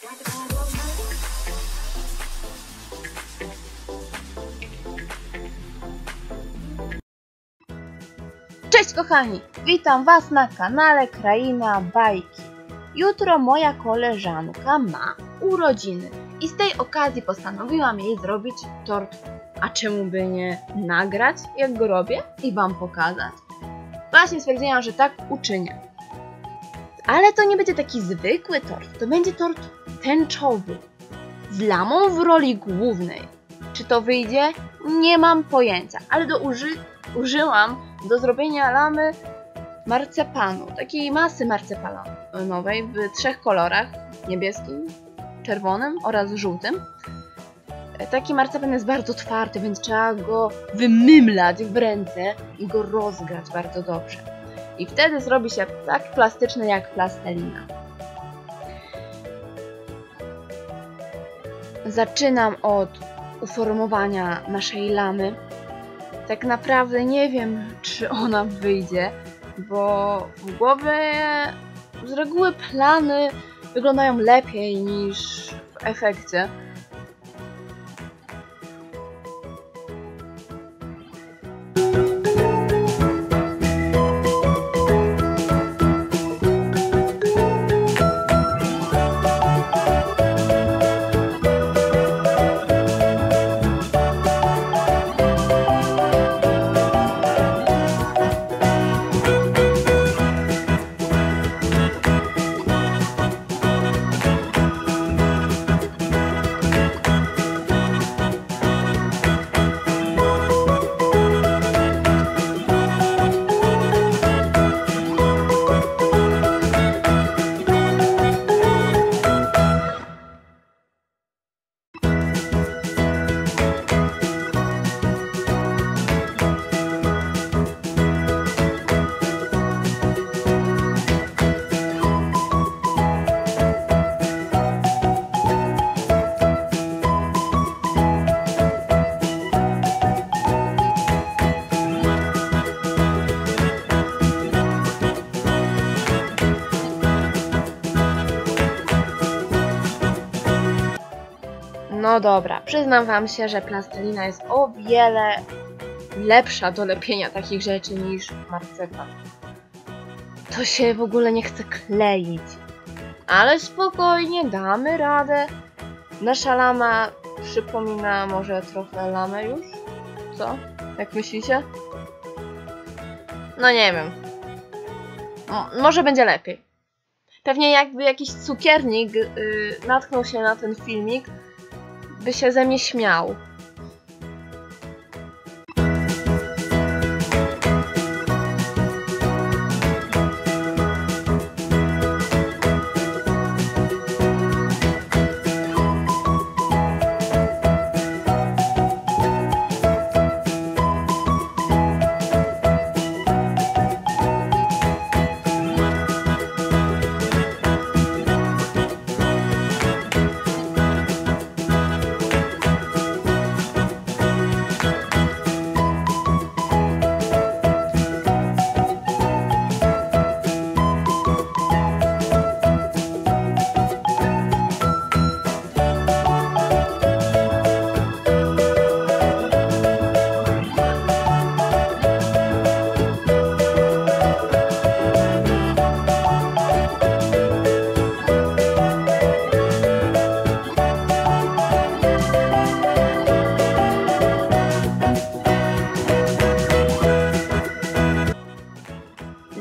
Cześć kochani, witam Was na kanale Kraina Bajki. Jutro moja koleżanka ma urodziny i z tej okazji postanowiłam jej zrobić tort. A czemu by nie nagrać, jak go robię i Wam pokazać? Właśnie stwierdziłam, że tak uczynię. Ale to nie będzie taki zwykły tort, to będzie tort tęczowy z lamą w roli głównej. Czy to wyjdzie? Nie mam pojęcia, ale użyłam do zrobienia lamy marcepanu, takiej masy marcepanowej w 3 kolorach, niebieskim, czerwonym oraz żółtym. Taki marcepan jest bardzo twardy, więc trzeba go wymymlać w ręce i go rozgrać bardzo dobrze. I wtedy zrobi się tak plastyczny jak plastelina. Zaczynam od uformowania naszej lamy. Tak naprawdę nie wiem, czy ona wyjdzie, bo w głowie z reguły plany wyglądają lepiej niż w efekcie. No dobra, przyznam Wam się, że plastelina jest o wiele lepsza do lepienia takich rzeczy niż marcepan. To się w ogóle nie chce kleić. Ale spokojnie, damy radę. Nasza lama przypomina może trochę lamę już? Co? Jak myślicie? No nie wiem. Może będzie lepiej. Pewnie jakby jakiś cukiernik natknął się na ten filmik, by się ze mnie śmiał.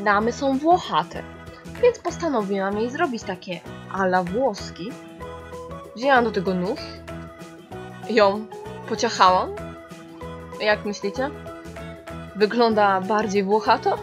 Lamy są włochate, więc postanowiłam jej zrobić takie a la włoski. Wzięłam do tego nóż, ją pociachałam. Jak myślicie? Wygląda bardziej włochato?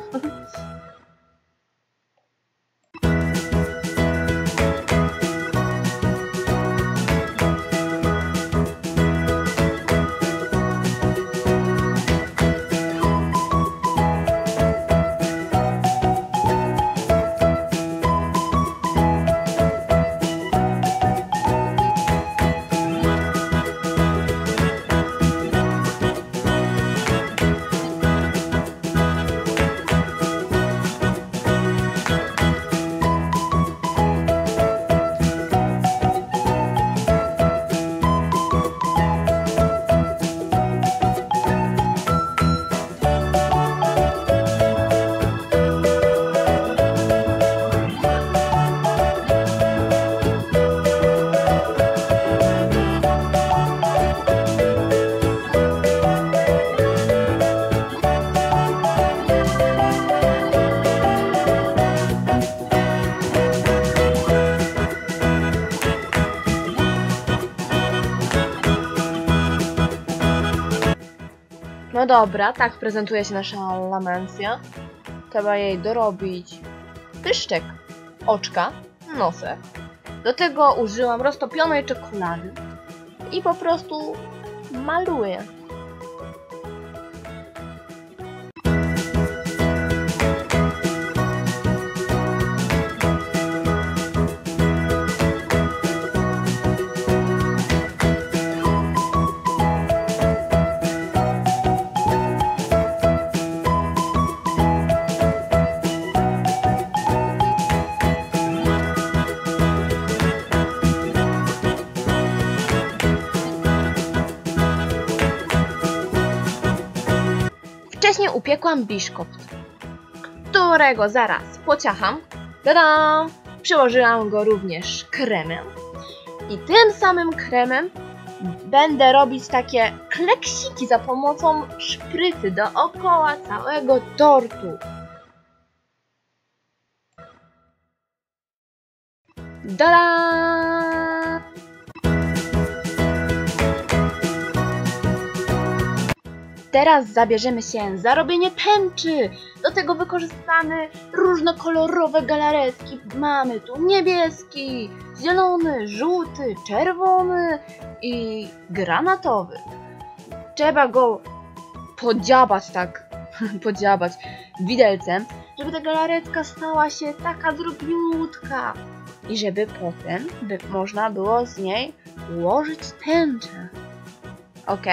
No dobra, tak prezentuje się nasza lamencja. Trzeba jej dorobić pyszczek, oczka, nosek. Do tego użyłam roztopionej czekolady i po prostu maluję. Wcześniej upiekłam biszkopt, którego zaraz pociacham. Tada! Przyłożyłam go również kremem. I tym samym kremem będę robić takie kleksiki za pomocą szprycy dookoła całego tortu. Tada! Teraz zabierzemy się za robienie tęczy. Do tego wykorzystamy różnokolorowe galaretki. Mamy tu niebieski, zielony, żółty, czerwony i granatowy. Trzeba go podziabać tak, podziabać widelcem, żeby ta galaretka stała się taka drobniutka i żeby potem można było z niej ułożyć tęczę. Ok,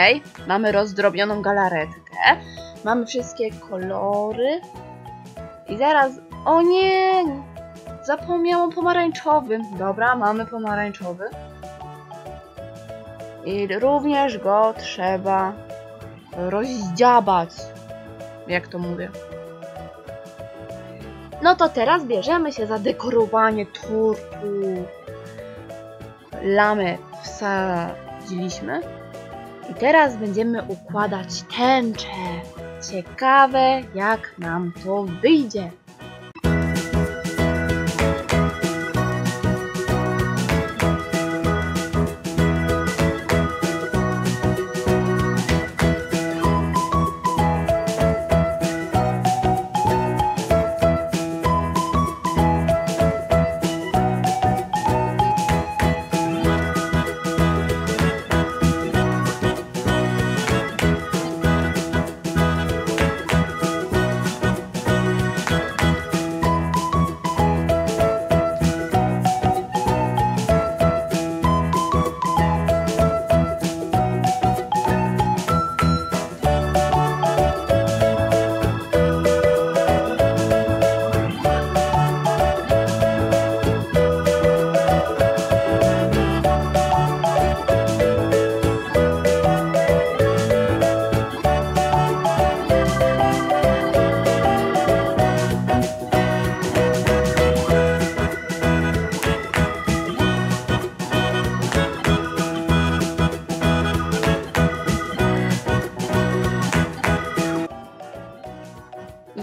mamy rozdrobnioną galaretkę, mamy wszystkie kolory i zaraz, o nie, zapomniałam pomarańczowy. Dobra, mamy pomarańczowy i również go trzeba rozdziabać, jak to mówię. No to teraz bierzemy się za dekorowanie tortu. Lamę wsadziliśmy. I teraz będziemy układać tęczę. Ciekawe, jak nam to wyjdzie.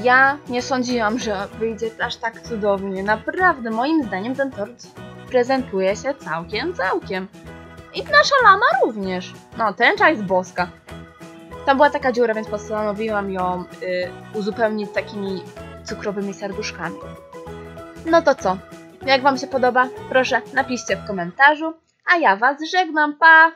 Ja nie sądziłam, że wyjdzie aż tak cudownie. Naprawdę, moim zdaniem ten tort prezentuje się całkiem. I nasza lama również. No, tęcza jest boska. Tam była taka dziura, więc postanowiłam ją uzupełnić takimi cukrowymi serduszkami. No to co? Jak wam się podoba? Proszę, napiszcie w komentarzu. A ja was żegnam, pa!